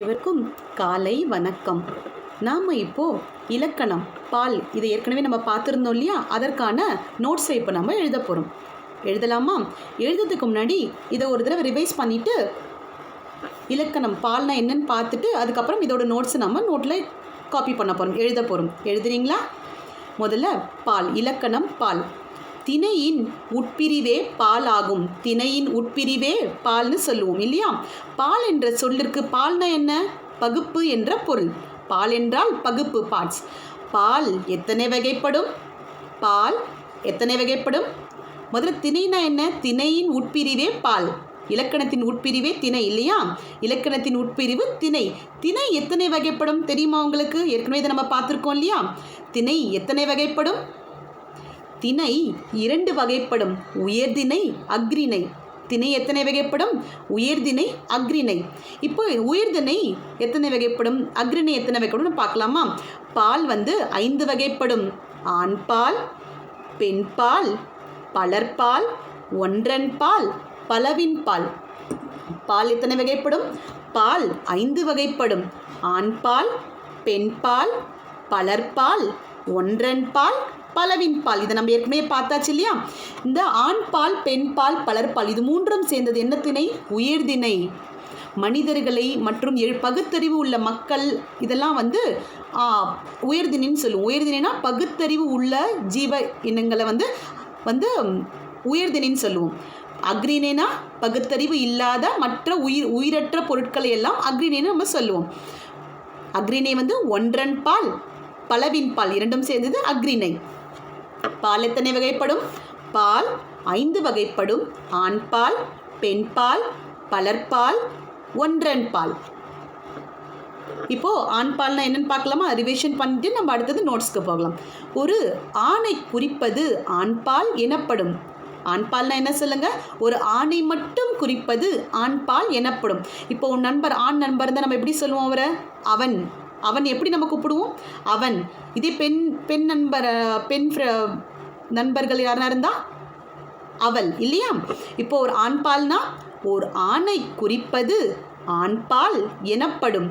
இவருக்கும் காலை வணக்கம். நாம் இப்போது இலக்கணம் பால் இதை ஏற்கனவே நம்ம பார்த்துருந்தோம் இல்லையா? அதற்கான நோட்ஸை இப்போ நம்ம எழுத போகிறோம். எழுதலாமா? எழுதுறதுக்கு முன்னாடி இதை ஒரு தடவை ரிவைஸ் பண்ணிவிட்டு இலக்கணம் பால்னா என்னன்னு பார்த்துட்டு அதுக்கப்புறம் இதோட நோட்ஸை நம்ம நோட்டில் காப்பி பண்ண போகிறோம், எழுத போகிறோம். எழுதுறீங்களா? முதல்ல பால், இலக்கணம் பால். திணையின் உட்பிரிவே பால் ஆகும். திணையின் உட்பிரிவே பால்னு சொல்லுவோம் இல்லையா? பால் என்ற சொல்லிற்கு பால்னா என்ன? பகுப்பு என்ற பொருள். பால் என்றால் பகுப்பு, பார்ட்ஸ். பால் எத்தனை வகைப்படும்? பால் எத்தனை வகைப்படும்? முதல்ல திணைனா என்ன? திணையின் உட்பிரிவே பால். இலக்கணத்தின் உட்பிரிவே திணை இல்லையா? இலக்கணத்தின் உட்பிரிவு திணை. திணை எத்தனை வகைப்படும் தெரியுமா உங்களுக்கு? ஏற்கனவே இதை நம்ம பார்த்துருக்கோம் இல்லையா? திணை எத்தனை வகைப்படும்? திணை 2 வகைப்படும். உயர்திணை, அக்ரிணை. திணை எத்தனை வகைப்படும்? உயர்திணை, அக்ரிணை. இப்போ உயர்திணை எத்தனை வகைப்படும், அக்ரிணை எத்தனை வகைப்படும் பார்க்கலாமா? பால் 5 வகைப்படும். ஆண்பால், பெண்பால், பலர்பால், ஒன்றன்பால், பலவின்பால். பால் எத்தனை வகைப்படும்? பால் 5 வகைப்படும். ஆண்பால், பெண்பால், பலர்பால், ஒன்றன்பால், பலவின்பால். இதை நம்ம ஏற்கனவே பார்த்தாச்சு இல்லையா? இந்த ஆண்பால், பெண்பால், பலர்பால் இது மூன்றும் சேர்ந்தது என்ன திணை? உயர்திணை. மனிதர்களை மற்றும் பகுத்தறிவு உள்ள மக்கள் இதெல்லாம் உயர்திணைன்னு சொல்லுவோம். உயர்திணைனா பகுத்தறிவு உள்ள ஜீவ இனங்களை உயர்திணைன்னு சொல்லுவோம். அக்ரிணைனா பகுத்தறிவு இல்லாத மற்ற உயிரற்ற பொருட்களை எல்லாம் அக்ரிணைன்னு நம்ம சொல்லுவோம். அக்ரிணை ஒன்றன்பால், பலவின்பால் இரண்டும் சேர்ந்தது அக்ரிணை. பால் எத்தனை வகைப்படும்? பால் 5 வகைப்படும். ஆண்பால், பெண்பால், பலர்பால், ஒன்றன்பால். இப்போது ஆண்பால்னா என்னன்னு பார்க்கலாமா? ரிவிஷன் பண்ணிட்டு நம்ம அடுத்தது நோட்ஸ்க்கு போகலாம். ஒரு ஆணை குறிப்பது ஆண்பால் எனப்படும். ஆண்பால்னா என்ன சொல்லுங்க? ஒரு ஆணை மட்டும் குறிப்பது ஆண்பால் எனப்படும். இப்போ உன் நண்பர், ஆண் நண்பர் தான் நம்ம எப்படி சொல்லுவோம் அவரை? அவன். அவன் எப்படி நம்ம கூப்பிடுவோம்? அவன். இதே பெண் நண்பர்கள் யாரா இருந்தால் அவள் இல்லையா? இப்போ ஒரு ஆண்பால்னா ஒரு ஆணை குறிப்பது ஆண்பால் எனப்படும்.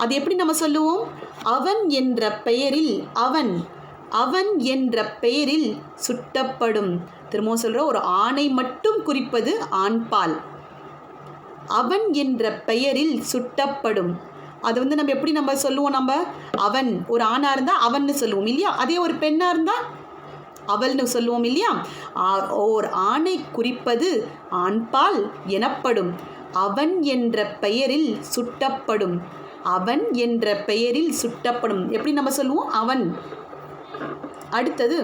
அது எப்படி நம்ம சொல்லுவோம்? அவன் என்ற பெயரில் அவன். அவன் என்ற பெயரில் சுட்டப்படும். திரும்பவும் சொல்கிற, ஒரு ஆணை மட்டும் குறிப்பது ஆண்பால். அவன் என்ற பெயரில் சுட்டப்படும். அது நம்ம எப்படி நம்ம சொல்லுவோம்? நம்ம அவன் ஒரு ஆணாக இருந்தால் அவன்னு சொல்லுவோம் இல்லையா? அதே ஒரு பெண்ணாக இருந்தால் அவள்னு சொல்லுவோம் இல்லையா? ஓர் ஆணை குறிப்பது ஆண்பால் எனப்படும். அவன் என்ற பெயரில் சுட்டப்படும். அவன் என்ற பெயரில் சுட்டப்படும். எப்படி நம்ம சொல்லுவோம்? அவன். அடுத்தது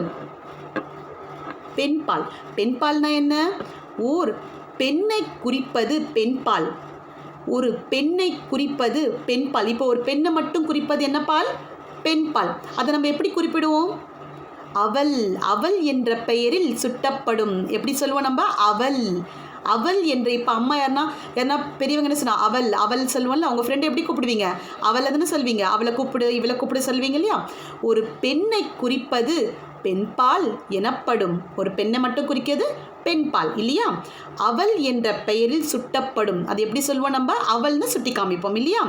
பெண்பால். பெண்பால்னா என்ன? ஓர் பெண்ணை குறிப்பது பெண்பால். ஒரு பெண்ணை குறிப்பது பெண்பால். இப்போ ஒரு பெண்ணை மட்டும் குறிப்பது என்ன பால்? பெண்பால். அதை நம்ம எப்படி குறிப்பிடுவோம்? அவள். அவள் என்ற பெயரில் சுட்டப்படும். எப்படி சொல்லுவோம் நம்ம? அவள். அவள் என்ற, இப்போ அம்மா யாருன்னா பெரியவங்க என்ன சொன்னா அவள் அவள் சொல்லுவோம்ல, அவங்க ஃப்ரெண்டை எப்படி கூப்பிடுவீங்க? அவளை தானே சொல்வீங்க. அவளை கூப்பிடு, இவளை கூப்பிடு சொல்வீங்க இல்லையா? ஒரு பெண்ணை குறிப்பது பெண்பால் எனப்படும். ஒரு பெண்ணை மட்டும் குறிக்கிறது பெண்பால் இல்லையா? அவள் என்ற பெயரில் சுட்டப்படும். அது எப்படி சொல்லுவோம் நம்ம? அவள்னு சுட்டி காமிப்போம் இல்லையா?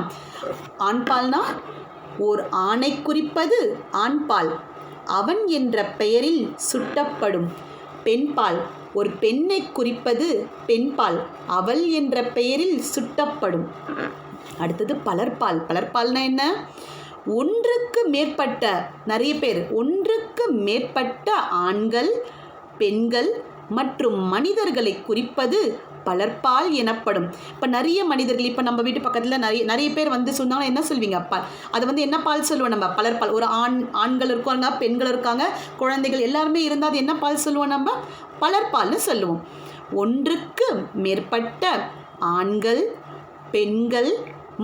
ஆண்பால்னா ஓர் ஆணை குறிப்பது ஆண்பால். அவன் என்ற பெயரில் சுட்டப்படும். பெண்பால் ஒரு பெண்ணை குறிப்பது பெண்பால். அவள் என்ற பெயரில் சுட்டப்படும். அடுத்தது பலர்பால். பலர்பால்னா என்ன? ஒன்றுக்கு மேற்பட்ட, நிறைய பேர், ஒன்றுக்கு மேற்பட்ட ஆண்கள், பெண்கள் மற்றும் மனிதர்களை குறிப்பது பலர்பால் எனப்படும். இப்போ நிறைய மனிதர்கள், இப்போ நம்ம வீட்டு பக்கத்தில் நிறைய பேர் சொன்னாங்கன்னா என்ன சொல்வீங்க? அது என்ன பால் சொல்லுவோம் நம்ம? பலர்பால். ஒரு ஆண்கள் இருக்காங்க, பெண்கள் இருக்காங்க, குழந்தைகள் எல்லாருமே இருந்தால் அது என்ன பால் சொல்லுவோம் நம்ம? பலர்பால்னு சொல்லுவோம். ஒன்றுக்கு மேற்பட்ட ஆண்கள், பெண்கள்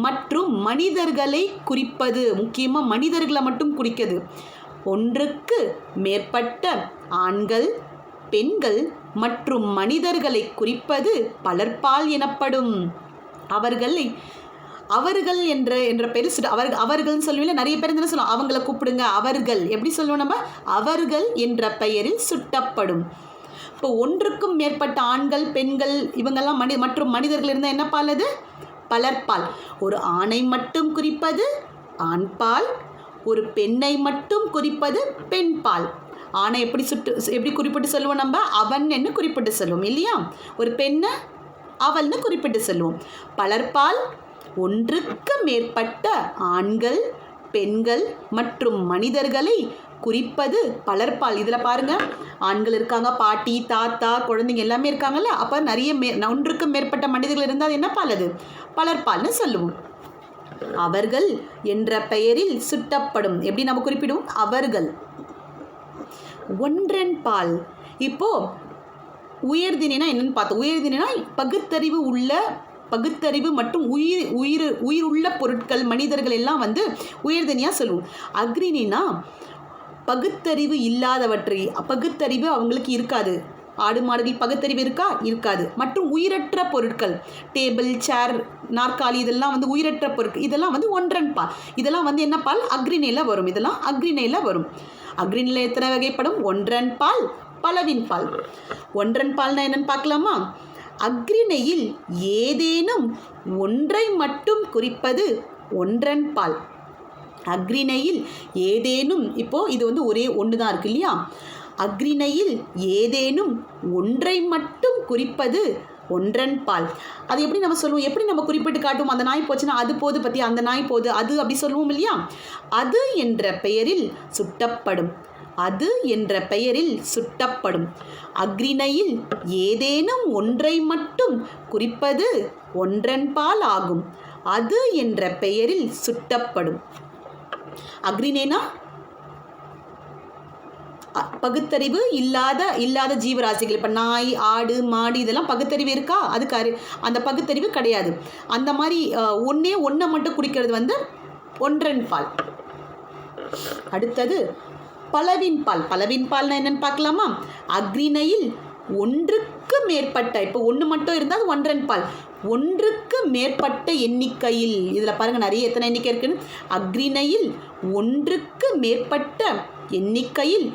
மற்றும் மனிதர்களை குறிப்பது. முக்கியமாக மனிதர்களை மட்டும் குறிக்கிறது. ஒன்றுக்கு மேற்பட்ட ஆண்கள், பெண்கள் மற்றும் மனிதர்களை குறிப்பது பலர்பால் எனப்படும். அவர்கள் என்ற பெயர் அவர்கள்னு சொல்லுவீங்க. நிறைய பேர் என்ன சொல்லுவோம்? அவங்கள கூப்பிடுங்க, அவர்கள். எப்படி சொல்லுவோம் நம்ம? அவர்கள் என்ற பெயரில் சுட்டப்படும். இப்போ ஒன்றுக்கும் மேற்பட்ட ஆண்கள், பெண்கள் இவங்கெல்லாம் மற்றும் மனிதர்கள் இருந்தால் என்ன பால்? அது பலர்பால். ஒரு ஆணை மட்டும் குறிப்பது ஆண்பால், ஒரு பெண்ணை மட்டும் குறிப்பது பெண்பால். ஆணை எப்படி குறிப்பிட்டு சொல்லுவோம் நம்ம? அவன் என்று குறிப்பிட்டு சொல்லுவோம் இல்லையா? ஒரு பெண்ணை அவள்னு குறிப்பிட்டு சொல்லுவோம். பலர்பால் ஒன்றுக்கு மேற்பட்ட ஆண்கள், பெண்கள் மற்றும் மனிதர்களை குறிப்பது பலர்பால். இதில் பாருங்கள், ஆண்கள் இருக்காங்க, பாட்டி, தாத்தா, குழந்தைங்க எல்லாமே இருக்காங்கல்ல. அப்போ நிறைய ஒன்றுக்கு மேற்பட்ட மனிதர்கள் இருந்தால் அது என்ன பால்? அது பலர்பால்னு சொல்லுவோம். அவர்கள் என்ற பெயரில் சுட்டப்படும். எப்படி நம்ம குறிப்பிடுவோம்? அவர்கள். ஒன்றன் பால். இப்போ உயர்தினா என்னன்னு பார்த்தோம். உயர்தினா பகுத்தறிவு மற்றும் உயிர் உள்ள பொருட்கள், மனிதர்கள் எல்லாம் உயர்தினியா சொல்லுவோம். அக்ரினா பகுத்தறிவு இல்லாதவற்றை, பகுத்தறிவு அவங்களுக்கு இருக்காது. ஆடு மாடுகள் பகுத்தறிவு இருக்கா? இருக்காது. மற்றும் உயிரற்ற பொருட்கள், டேபிள், சேர், நாற்காலி, இதெல்லாம் உயிரற்ற பொருட்கள். இதெல்லாம் ஒன்றன் பால். இதெல்லாம் என்ன பால்? அக்ரிணையில் வரும். இதெல்லாம் அக்ரிணையில் வரும். அக்ரிணையில் எத்தனை வகைப்படும்? ஒன்றன் பால், பலவின் பால். ஒன்றன் பால்னா என்னன்னு பார்க்கலாமா? அக்ரிணையில் ஏதேனும் ஒன்றை மட்டும் குறிப்பது ஒன்றன் பால். அக்ரிணையில் ஏதேனும், இப்போது இது ஒரே ஒன்று தான் இருக்கு இல்லையா? அக்ரிணையில் ஏதேனும் ஒன்றை மட்டும் குறிப்பது ஒன்றன் பால். அது எப்படி நம்ம சொல்லுவோம்? எப்படி நம்ம குறிப்பிட்டு காட்டுவோம்? அந்த நாய் போச்சுன்னா அது போது, பற்றி அந்த நாய் போது, அது அப்படி சொல்லுவோம் இல்லையா? அது என்ற பெயரில் சுட்டப்படும். அது என்ற பெயரில் சுட்டப்படும். அக்ரிணையில் ஏதேனும் ஒன்றை மட்டும் குறிப்பது ஒன்றன் பால் ஆகும். அது என்ற பெயரில் சுட்டப்படும். அக்ரிணைனா பகுத்தறிவு இல்லாத ஜீவராசிகள். இப்போ நாய், ஆடு, மாடு, இதெல்லாம் பகுத்தறிவு இருக்கா? அதுக்கு அந்த பகுத்தறிவு கிடையாது. அந்த மாதிரி ஒன்றை மட்டும் குறிக்கிறது ஒன்றன் பால். அடுத்தது பலவின் பால். பலவின் பால்னா என்னன்னு பார்க்கலாமா? அக்ரிணையில் ஒன்றுக்கு மேற்பட்ட, இப்போ ஒன்று மட்டும் இருந்தால் அது ஒன்றன் பால். ஒன்றுக்கு மேற்பட்ட எண்ணிக்கையில், இதில் பாருங்கள் நிறைய எத்தனை எண்ணிக்கை இருக்குன்னு. அக்ரிணையில் ஒன்றுக்கு மேற்பட்ட எண்ணிக்கையில்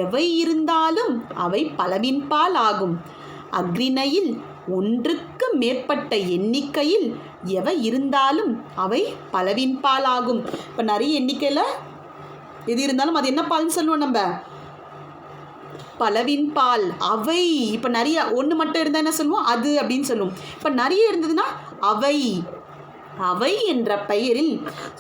எவை இருந்தாலும் அவை பலவின் பால் ஆகும். அக்ரிணையில் ஒன்றுக்கு மேற்பட்ட எண்ணிக்கையில் எவை இருந்தாலும் அவை பலவின் பால் ஆகும். இப்போ நிறைய எண்ணிக்கையில் எது இருந்தாலும் அது என்ன பால்னு சொல்லுவோம் நம்ம? பலவின் பால். அவை. இப்போ நிறைய ஒன்று மட்டும் இருந்தால் என்ன சொல்லுவோம்? அது அப்படின்னு சொல்லுவோம். இப்போ நிறைய இருந்ததுன்னா அவை. அவை என்ற பெயரில்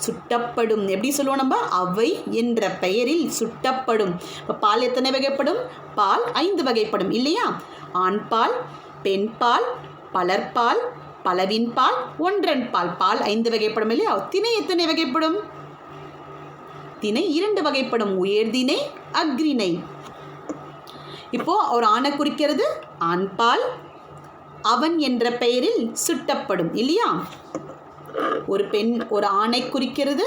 சுட்டப்படும். எப்படி சொல்லுவோம் நம்ம? அவை என்ற பெயரில் சுட்டப்படும். இப்போ பால் எத்தனை வகைப்படும்? பால் 5 வகைப்படும் இல்லையா? ஆண்பால், பெண்பால், பலர்பால், பலவின் பால், ஒன்றன் பால். பால் 5 வகைப்படும் இல்லையா? திணை எத்தனை வகைப்படும்? திணை 2 வகைப்படும். உயர்திணை, அக்ரிணை. இப்போ ஒரு ஆணை குறிக்கிறது ஆண்பால், அவன் என்ற பெயரில் சுட்டப்படும் இல்லையா? ஒரு பெண் ஒரு ஆணை குறிக்கிறது,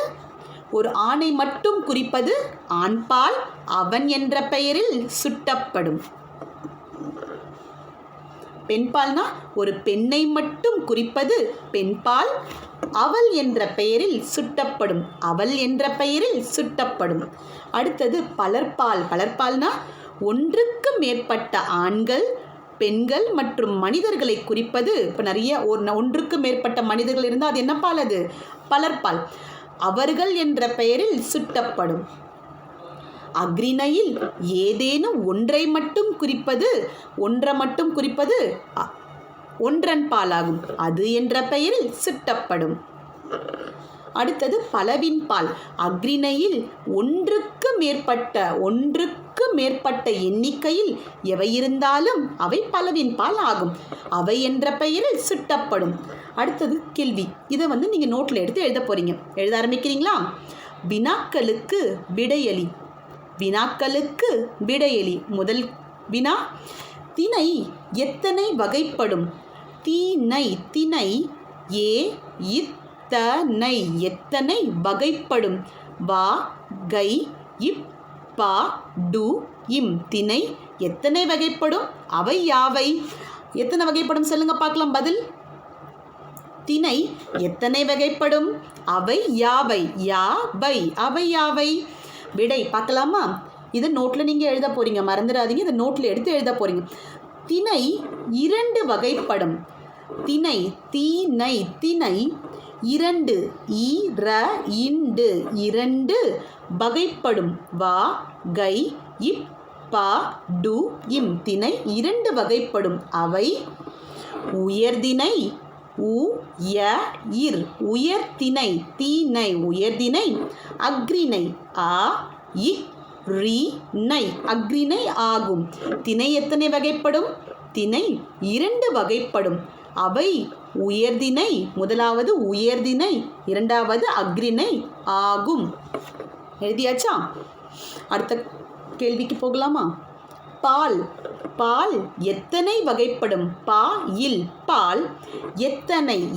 ஒரு ஆணை மட்டும் குறிப்பது ஆண்பால், அவன் என்ற பெயரில் சுட்டப்படும். பெண்பால்னா ஒரு பெண்ணை மட்டும் குறிப்பது பெண்பால், அவள் என்ற பெயரில் சுட்டப்படும். அவள் என்ற பெயரில் சுட்டப்படும். அடுத்தது பலர்பால். பலர்பால்னா ஒன்றுக்கு மேற்பட்ட ஆண்கள், பெண்கள் மற்றும் மனிதர்களை குறிப்பது. இப்போ நிறைய ஒன்றுக்கு மேற்பட்ட மனிதர்கள் இருந்தால் அது என்ன பால்? அது பலர்பால். அவர்கள் என்ற பெயரில் சுட்டப்படும். அக்ரிணையில் ஏதேனும் ஒன்றை மட்டும் குறிப்பது ஒன்றன் பாலாகும். அது என்ற பெயரில் சுட்டப்படும். அடுத்தது பலவின் பால். அக்ரிணையில் ஒன்றுக்கு மேற்பட்ட எண்ணிக்கையில் எவை இருந்தாலும் அவை பலவின் பால் ஆகும். அவை என்ற பெயரில் சுட்டப்படும். அடுத்தது கேள்வி. இதை நீங்கள் நோட்டில் எடுத்து எழுத போகிறீங்க. எழுத ஆரம்பிக்கிறீங்களா? வினாக்களுக்கு விடையளி. வினாக்களுக்கு விடையளி. முதல் வினா, திணை எத்தனை வகைப்படும்? திணை இத்தனை எத்தனை வகைப்படும்? வா கை இப் பா டு இம். திணை எத்தனை வகைப்படும்? அவை யாவை? எத்தனை வகைப்படும் சொல்லுங்க பார்க்கலாம். பதில். திணை எத்தனை வகைப்படும்? அவை யாவை? யாவை. அவை யாவை? விடை பார்க்கலாமா? இதை நோட்டில் நீங்கள் எழுத போகிறீங்க, மறந்துடாதீங்க. இதை நோட்டில் எடுத்து எழுத போகிறீங்க. திணை 2 வகைப்படும். திணை இரண்டு இண்டு இரண்டு வகைப்படும் வா கை இப் பா டு இம் திணை இரண்டு வகைப்படும் அவை உயர்திணை உயர்திணை தீனை உயர்திணை அக்ரிணை ரிணை அக்ரிணை ஆகும். திணை எத்தனை வகைப்படும்? திணை இரண்டு வகைப்படும். அவை உயர்திணை, முதலாவது உயர்திணை, இரண்டாவது அக்ரிணை ஆகும். எழுதியாச்சா? அடுத்த கேள்விக்கு போகலாமா? பால். பால் எத்தனை வகைப்படும்? பால் எத்தனை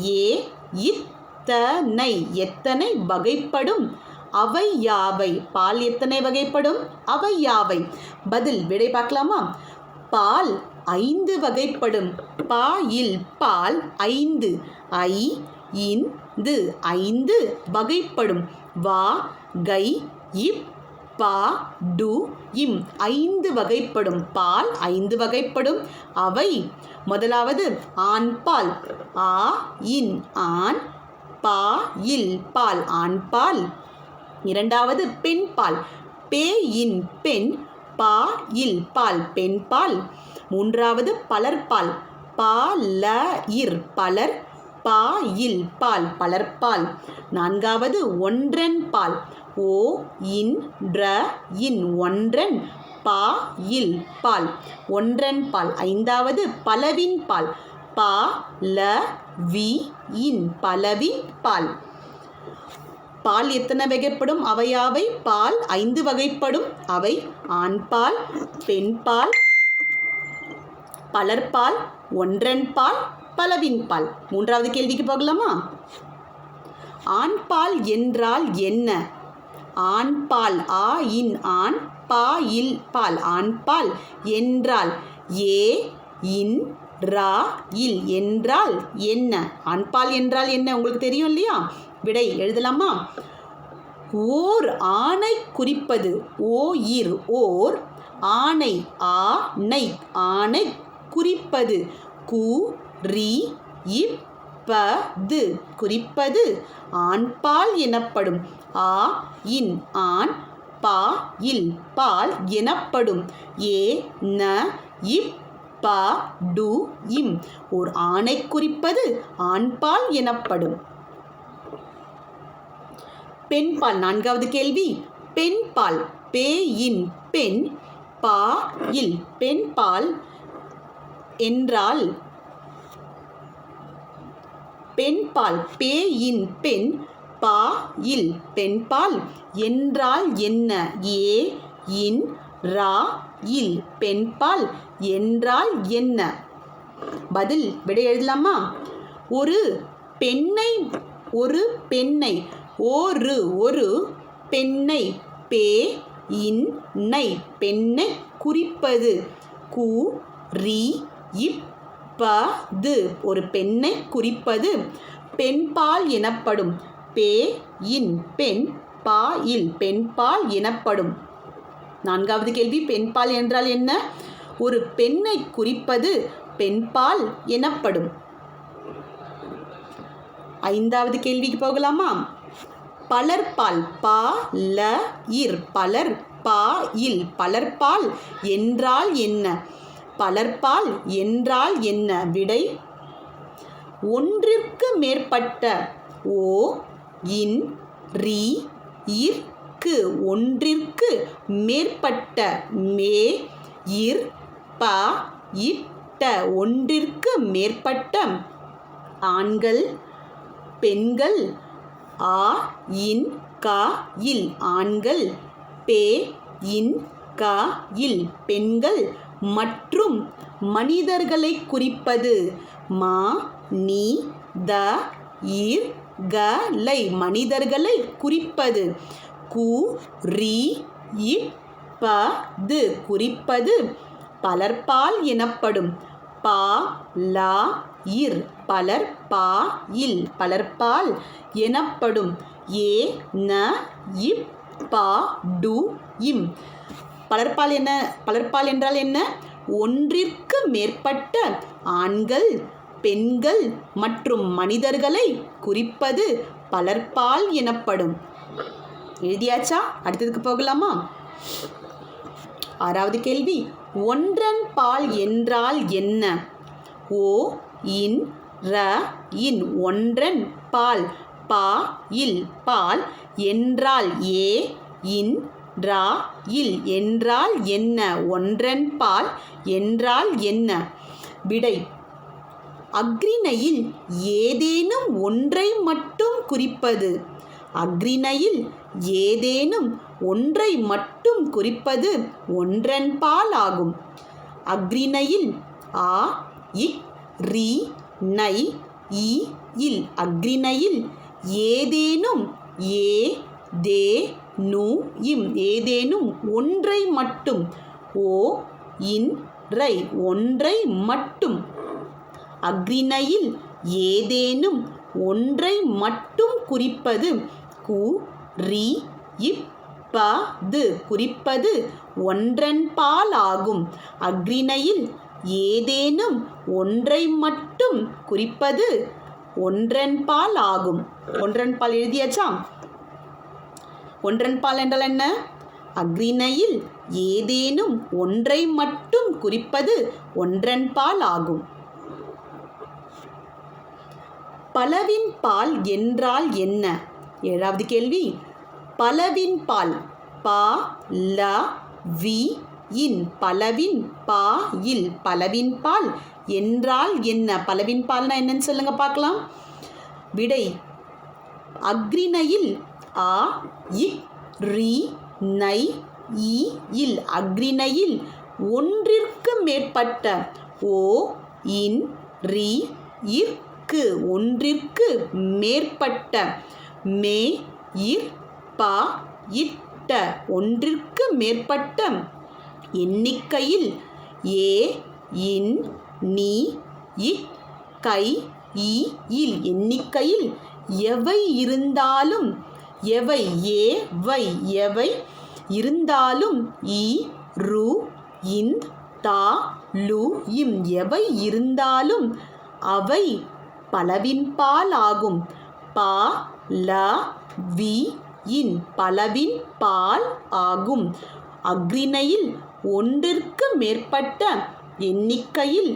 இத்தனை எத்தனை வகைப்படும்? அவை யாவை? பால் எத்தனை வகைப்படும்? அவை யாவை? பதில் விடை பார்க்கலாமா? பால் ஐந்து வகைப்படும். பால் ஐந்து ஐந்து வகைப்படும். வா கை இப் பா டு இம் ஐந்து வகைப்படும். பால் ஐந்து வகைப்படும். அவை முதலாவது ஆண்பால் ஆண் பால் ஆண்பால். இரண்டாவது பெண்பால் பெண் பால் பெண்பால். மூன்றாவது பலர்பால் பலர் பால் பலர்பால். நான்காவது ஒன்றன் பால் ஒன்றன் பால் ஒன்றன் பால். ஐந்தாவது பலவின் பால் பலவின் பால். பால் எத்தனை வகைப்படும்? அவையாவை பால் ஐந்து வகைப்படும். அவை ஆண்பால், பெண்பால், பலர்பால், ஒன்றன் பால், பலவின் பால். மூன்றாவது கேள்விக்கு போகலாமா? ஆண்பால் என்றால் என்ன? ஆண்பால் ஆண் பால் ஆண்பால் என்றால் என்றால் என்ன? ஆண்பால் என்றால் என்ன? உங்களுக்கு தெரியும் இல்லையா? விடை எழுதலாமா? ஓர் ஆணை குறிப்பது. ஓர் ஆணை ஆணை குறிப்பது. குறிப்பது ஆண்பால் எனப்படும். ஆண் பால் எனப்படும். டு இம் ஓர் ஆணை குறிப்பது ஆண்பால் எனப்படும். பெண்பால். நான்காவது கேள்வி. பெண்பால் பெண் பெண்பால் என்றால் பெண்பால் பெண் பெண்பால் என்றால் என்ன? பெண்பால் என்றால் என்ன? பதில் விடை எழுதலாமா? ஒரு பெண்ணை ஒரு பெண்ணை பெண்ணை குறிப்பது. ஒரு பெண்ணை குறிப்பது பெண்பால் எனப்படும். பெண் பெண்பால் எனப்படும். நான்காவது கேள்வி. பெண்பால் என்றால் என்ன? ஒரு பெண்ணை குறிப்பது பெண்பால் எனப்படும். ஐந்தாவது கேள்விக்கு போகலாமா? பலர்பால் பலர்பால் என்றால் என்ன? பலர்பால் என்றால் என்ன? விடை ஒன்றிற்கு மேற்பட்ட. ஒன்றிற்கு மேற்பட்ட. ஒன்றிற்கு மேற்பட்ட ஆண்கள் பெண்கள் ஆண்கள் பெண்கள் மற்றும் மனிதர்களை குறிப்பது. மனிதர்களை குறிப்பது. குறிப்பது பலர்பால் எனப்படும். பலர்பால் எனப்படும். பலர்பால் என்ன? பலர்பால் என்றால் என்ன? ஒன்றிற்கு மேற்பட்ட ஆண்கள் பெண்கள் மற்றும் மனிதர்களை குறிப்பது பலர்பால் எனப்படும். எழுதியாச்சா? அடுத்ததுக்கு போகலாமா? 6வது கேள்வி, ஒன்றன் பால் என்றால் என்ன? ஓ இன் ர இன் ஒன்றன் பால், பா இல் பால், என்றால் ஏ இன் ரா இல் என்றால் என்ன? ஒன்றன் பால் என்றால் என்ன? விடை, அஃறிணையில் ஏதேனும் ஒன்றை மட்டும் குறிப்பது. அஃறிணையில் ஏதேனும் ஒன்றை மட்டும் குறிப்பது ஒன்றன் பால் ஆகும். அஃறிணையில் ஆ இக் ரி நை இ இல் அஃறிணையில் ஏதேனும் ஏ தே நு இம் ஏதேனும் ஒன்றை மட்டும், ஓ இன் ரை ஒன்றை மட்டும். அஃறிணையில் ஏதேனும் ஒன்றை மட்டும் குறிப்பது கு ரி இப் ப து குறிப்பது ஒன்றன் பால் ஆகும். அஃறிணையில் ஏதேனும் ஒன்றை மட்டும் குறிப்பது ஒன்றன் பால் ஆகும். ஒன்றன் பால் எழுதியாச்சா? ஒன்றன் பால் என்றால் என்ன? அஃறிணையில் ஏதேனும் ஒன்றை மட்டும் குறிப்பது ஒன்றன் பால் ஆகும். பலவின் பால் என்றால் என்ன? 7வது கேள்வி, பலவின் பால், பா ல வி இன் பலவின் பா இல் பலவின் பால் என்றால் என்ன? பலவின் பால்னா என்னன்னு சொல்லுங்க பார்க்கலாம். விடை, அஃறிணையில் ஆ இக் ரி நை இ இல் அஃறிணையில் ஒன்றிற்கு மேற்பட்ட, ஓ இன் ரி இற்கு ஒன்றிற்கு மேற்பட்ட, மே இர் ப இட்ட ஒன்றிற்கு மேற்பட்ட எண்ணிக்கையில், ஏ இன் நீ இக் கை இ இல் எண்ணிக்கையில் எவை இருந்தாலும், எவை ஏவை எவை இருந்தாலும், இ ரு இன் தா லு இம் எவை இருந்தாலும் அவை பலவின் பால் ஆகும். பா ல வி இன் பலவின் பால் ஆகும். அஃறிணையில் ஒன்றிற்கு மேற்பட்ட எண்ணிக்கையில்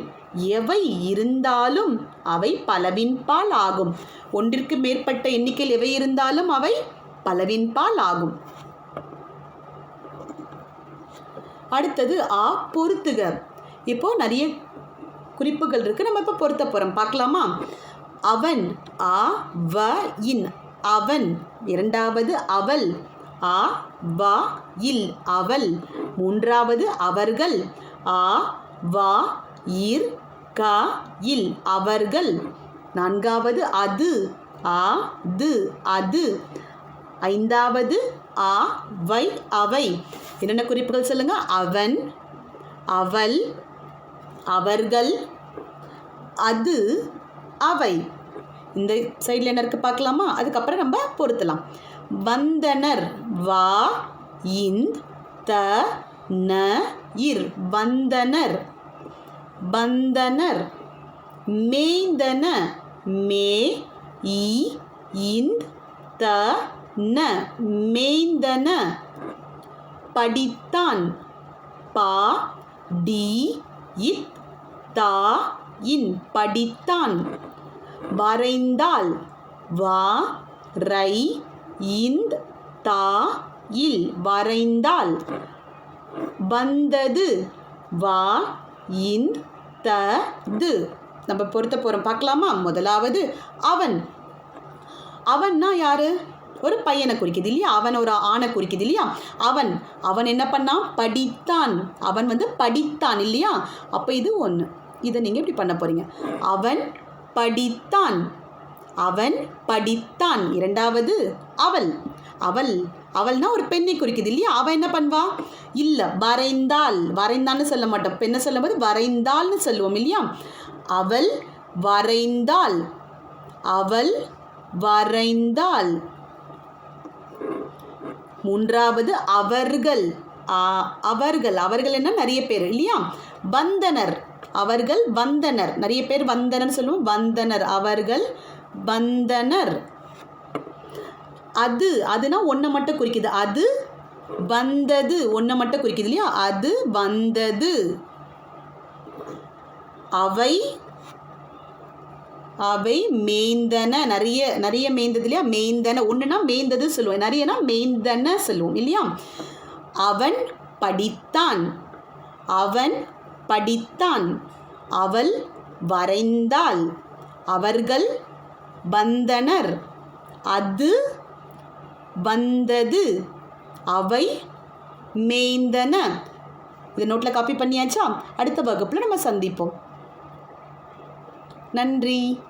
எவை இருந்தாலும் அவை பலவின் பால் ஆகும். ஒன்றிற்கு மேற்பட்ட எண்ணிக்கையில் எவை இருந்தாலும் அவை பலவின் பால் ஆகும். அடுத்தது ஆ பொருத்துக. இப்போ நிறைய குறிப்புகள் இருக்கு, நம்ம இப்போ பொருத்த போறோம், பார்க்கலாமா? அவன், ஆ வ இன் அவன். 2வது அவள், ஆ வா இல் அவள். 3வது அவர்கள், ஆ வா இர் க இல் அவர்கள். 4வது அது, ஆ து அது. 5வது ஆ வை அவை. என்னென்ன குறிப்புகள் சொல்லுங்க? அவன், அவள், அவர்கள், அது, அவை. இந்த சைடில் என்ன இருக்குது பார்க்கலாமா? அதுக்கப்புறம் நம்ம பொருத்தலாம். வந்தனர், வா இந்த் த ந இர் வந்தனர். வந்தனர். மேய்ந்தன, மே இ இந்த் த ந மேய்ந்தன. படித்தான், பா டி இத் தா இன் படித்தான். வரைந்தாள், வா ரை இந்த் தா இல் வரைந்தாள். வந்தது, வா இந்த் த து. நம்ம பொருத்த போகிறோம், பார்க்கலாமா? முதலாவது அவன். அவன்னா யாரு? ஒரு பையனை குறிக்குது இல்லையா? அவன் ஒரு ஆணை குறிக்குது இல்லையா? அவன், அவன் என்ன பண்ணான்? படித்தான். அவன் படித்தான் இல்லையா? அப்போ இது ஒன்று. இதை நீங்கள் இப்படி பண்ண போகிறீங்க. அவன் படித்தான், அவன் படித்தான். 2வது அவள். அவள், அவள்னா ஒரு பெண்ணை குறிக்குது இல்லையா? அவள் என்ன பண்ணுவா? இல்லை, வரைந்தாள். வரைந்தான்னு சொல்ல மாட்டோம், பெண்ணை சொல்லும் போது வரைந்தாள்னு சொல்லுவோம் இல்லையா? அவள் வரைந்தாள், அவள் வரைந்தாள். 3வது அவர்கள். அவர்கள், அவர்கள் என்ன? நிறைய பேர் இல்லையா? வந்தனர். அவர்கள் வந்தனர். நிறைய பேர் வந்தனர் சொல்லுவோம். வந்தனர், அவர்கள் வந்தனர். அதுனா ஒன்றை மட்டும் குறிக்குது. அது வந்தது ஒன்றை மட்டும் குறிக்குது இல்லையா? அது வந்தது. அவை மேய்ந்தன. நிறைய மேய்ந்தது இல்லையா? மேய்ந்தன. ஒன்றுனா மேய்ந்தது சொல்லுவோம், நிறையனா மேய்ந்தன சொல்லுவோம் இல்லையா? அவன் படித்தான். அவள் வரைந்தாள். அவர்கள் வந்தனர். அது வந்தது. அவை மேய்ந்தன. இதை நோட்டில் காப்பி பண்ணியாச்சா? அடுத்த வகுப்பில் நம்ம சந்திப்போம். நன்றி.